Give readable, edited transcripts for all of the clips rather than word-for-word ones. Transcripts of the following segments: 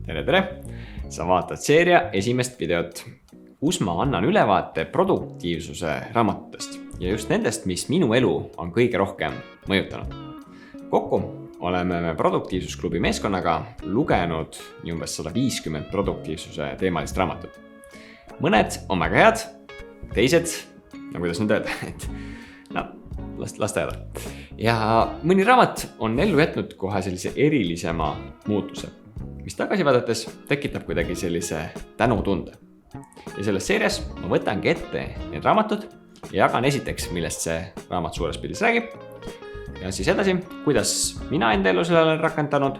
tere! Sa vaatad seeria esimest videot, kus ma annan ülevaate produktiivsuse raamatutest ja just nendest, mis minu elu on kõige rohkem mõjutanud. Kokku oleme me produktiivsusklubi meeskonnaga lugenud umbes 150 produktiivsuse teemalist raamatut. Mõned on väga head, teised, kuidas nüüd öelda, las ta jääda. Ja mõni raamat on ellu jätnud kohe sellise erilisema muutuse, mis tagasi vaadates tekitab kuidagi sellise tänutunde. Ja selles seerias ma võtangi ette need raamatud ja jagan esiteks, millest see raamat suures pildis räägib. Ja siis edasi, kuidas mina enda elu sellele olen rakendanud.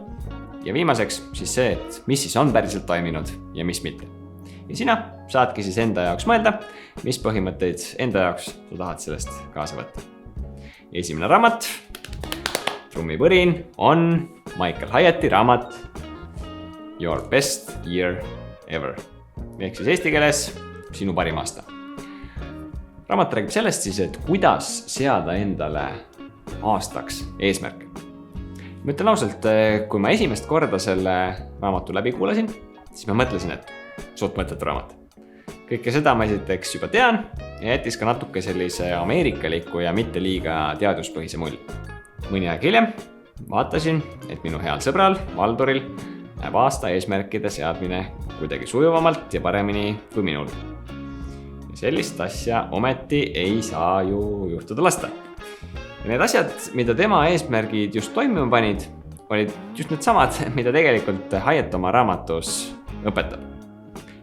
Ja viimaseks siis see, et mis siis on päriselt toiminud ja mis mitte. Ja sina saadki siis enda jaoks mõelda, mis põhimõtteid enda jaoks sa tahad sellest kaasa võtta. Esimene raamat, trummipõrin, on Michael Hyatt'i raamat Your Best Year Ever. Ehk siis eesti keeles sinu parim aasta. Raamat räägib sellest siis, et kuidas seada endale aastaks eesmärke. Ma ütlen ausalt, kui ma esimest korda selle raamatu läbi kuulasin, siis ma mõtlesin, et suht mõttetu raamat. Kõike seda ma esiteks juba tean ja jättis ka natuke sellise ameerikaliku ja mitte liiga teaduspõhise mulje. Mõni aeg hiljem vaatasin, et minu heal sõbral, Valduril, näeb aasta eesmärkide seadmine kuidagi sujuvamalt ja paremini kui minul. Ja sellist asja ometi ei saa ju juhtuda lasta. Ja need asjad, mida tema eesmärgid just toimima panid, olid just need samad, mida tegelikult Hyatt oma raamatus õpetab.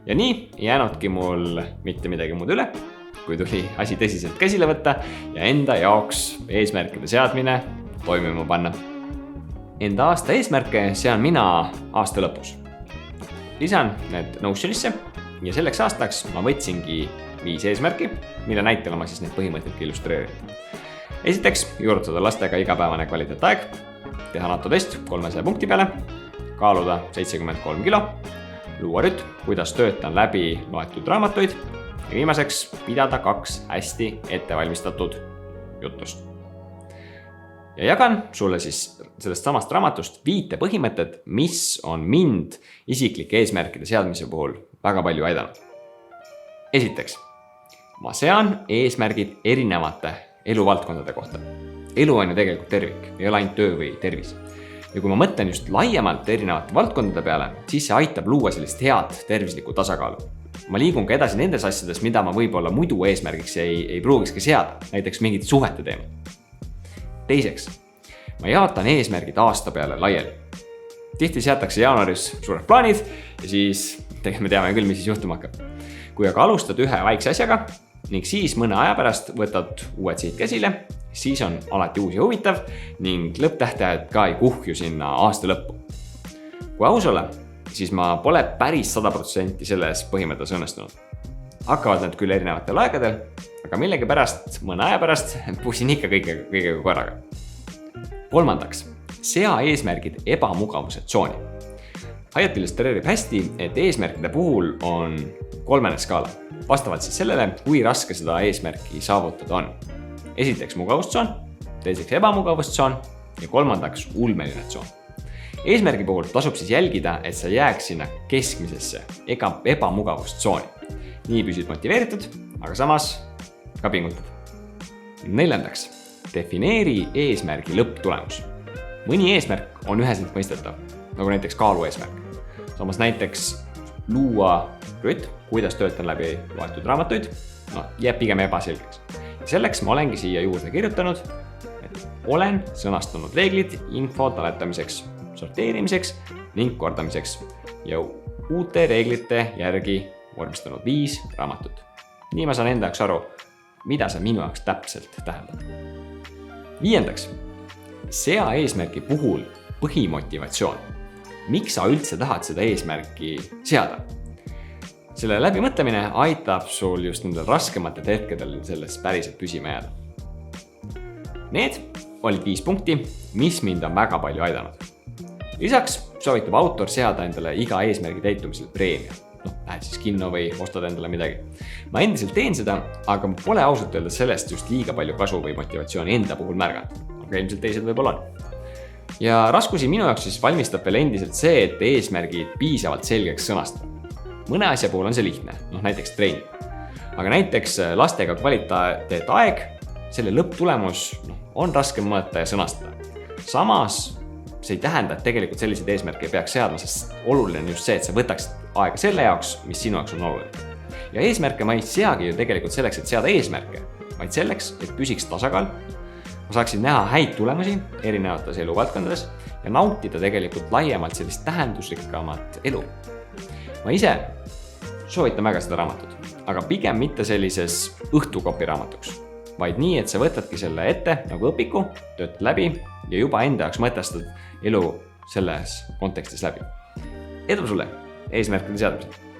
Ja nii ei jäänudki mul mitte midagi muud üle, kui tuli asi tõsiselt käsile võtta ja enda jaoks eesmärkide seadmine toimima panna. Enda aasta eesmärke sean mina aasta lõpus. Lisan need Notionisse ja selleks aastaks ma võtsingi 5 eesmärki, mille näitel ma siis need põhimõtted illustreerin. Esiteks, juurutada lastega igapäevane kvaliteetaeg, teha NATO-test 300 punkti peale, kaaluda 73 kilo, luua rütm, kuidas töötan läbi loetud raamatuid ja viimaseks pidada 2 hästi ettevalmistatud jutust. Ja jagan sulle siis sellest samast raamatust 5 põhimõtted, mis on mind isiklike eesmärkide seadmise puhul väga palju aidanud. Esiteks, ma sean eesmärgid erinevate eluvaldkondade kohta. Elu on ju tegelikult tervik, ei ole ainult töö või tervis. Ja kui ma mõtlen just laiemalt erinevate valdkondade peale, siis see aitab luua sellist head tervislikku tasakaalu. Ma liigun ka edasi nendes asjades, mida ma võib-olla muidu eesmärgiks ei pruugikski seada, näiteks mingid suhete teemad. Teiseks, ma jaotan eesmärgid aasta peale laiali. Tihti seatakse jaanuaris suured plaanid ja siis me teame küll, mis siis juhtuma hakkab. Kui aga alustad ühe väikse asjaga ning siis mõne aja pärast võtad uued sihid käsile, siis on alati uus ja huvitav ning lõpptähtajad ka ei kuhju sinna aasta lõppu. Kui aus olla, siis ma pole päris 100% selles põhimõttes õnnestunud. Hakkavad need küll erinevatel aegadel, aga millegi pärast mõne aja pärast puusin ikka kõigega korraga. Kolmandaks, sea eesmärgid ebamugavuse tsooni. Hyatt illustreerib hästi, et eesmärkide puhul on 3 skaala. Vastavalt siis sellele, kui raske seda eesmärki saavutada on. Esiteks mugavustsoon, teiseks ebamugavustsoon ja kolmandaks ulmeline tsoon. Eesmärgi puhul tasub siis jälgida, et sa jääks sinna keskmisesse ega ebamugavustsooni. Nii püsid motiveeritud, aga samas ka pingutad. 4. Defineeri eesmärgi lõpptulemus. Mõni eesmärk on üheselt mõistetav, nagu näiteks kaalu eesmärk. Samas näiteks luua rütm, kuidas töötan läbi loetud raamatuid, jääb pigem ebaselgeks. Selleks ma olengi siia juurde kirjutanud, et olen sõnastanud reeglid info taletamiseks, sorteerimiseks ning kordamiseks ja uute reeglite järgi vormistanud 5 raamatut. Nii ma saan enda jaoks aru, mida see minu jaoks täpselt tähendab. 5. Sea eesmärgi puhul põhimotivatsioon. Miks sa üldse tahad seda eesmärki seada? Selle läbimõtlemine aitab sul just nendel raskematel hetkedel selles päriselt püsima jääda. Need olid 5 punkti, mis mind on väga palju aidanud. Lisaks soovitab autor seada endale iga eesmärgi täitumisel preemia. Lähed siis kinno või ostad endale midagi. Ma endiselt teen seda, aga ma pole ausalt öelda sellest just liiga palju kasu või motivatsiooni enda puhul märganud. Aga ilmselt teised võib-olla on. ja raskusi minu jaoks siis valmistab veel endiselt see, et eesmärgid piisavalt selgeks sõnastada. Mõne asja puhul on see lihtne, näiteks treening. Aga näiteks lastega kvaliteetaeg, selle lõpptulemus on raske mõõta ja sõnastada. Samas see ei tähenda, et tegelikult selliseid eesmärke ei peaks seadma, sest oluline on just see, et sa võtaksid aega selle jaoks, mis sinu jaoks on oluline. Ja eesmärke ma ei seagi ju tegelikult selleks, et seada eesmärke, vaid selleks, et püsiks tasakaal, ma saaksin näha häid tulemusi erinevates eluvaldkondades ja nautida tegelikult laiemalt sellist tähendusrikkamat elu. Ma ise soovitan väga seda raamatut, aga pigem mitte sellises õhtukopi raamatuks, vaid nii, et sa võtadki selle ette nagu õpiku, töötad läbi ja juba enda jaoks mõtestad elu selles kontekstis läbi. Edu sulle eesmärkide seadmisel!